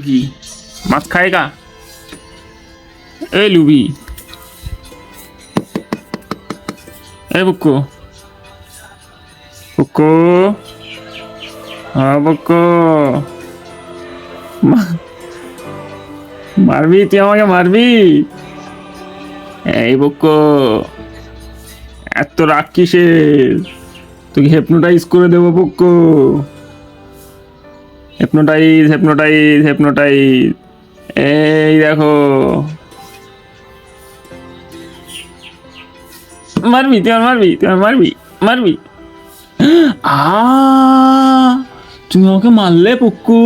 কি মাছ খাएगा ए लुबी ए बुक्को बुक्को हाँ बुक्को মারবি তুই আমাকে মারবি এই বুক্কো এত রাগ কিসের তোকে হেপনোটাইজ করে দেবো বুক্কো হেপনোটাইজ হেপনোটাইজ হেপনোটাইজ এই দেখো মারবি তুই মারবি তুই মারবি মারবি তুমি আমাকে মারলে পুক্কু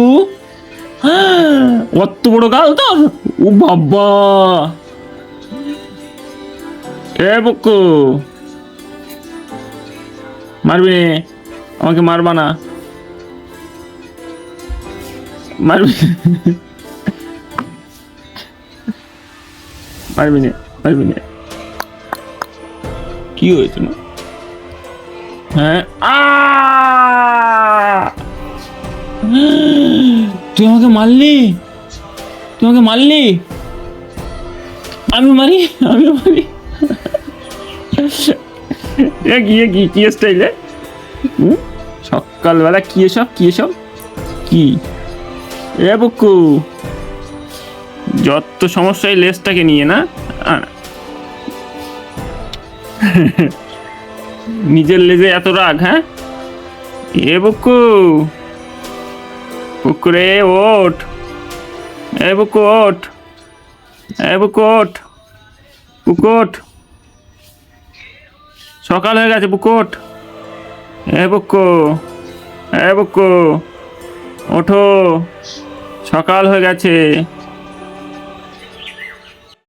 কত বড় গাল তোর ও বাবা এ পুক্কু মারবি নে আমাকে মারবা না মারবি মারবি নে মারবি নে কি হয়েছে না হ্যাঁ তুই আমাকে মারলি তুই আমাকে মারলি আমি মারি আমি মারি কি কি স্টাইলে সকালবেলা কি এসব কি এসব কি এ বুকু যত সমস্যা এই লেজটাকে নিয়ে না নিজের লেজে এত রাগ হ্যাঁ এ বুকু বুকুরে ওঠ এ বুকু ওঠ এ বুকু ওঠ বুকু ওঠ সকাল হয়ে গেছে বুকু ওঠ এ বুকু এ বুকু ওঠো সকাল হয়ে গেছে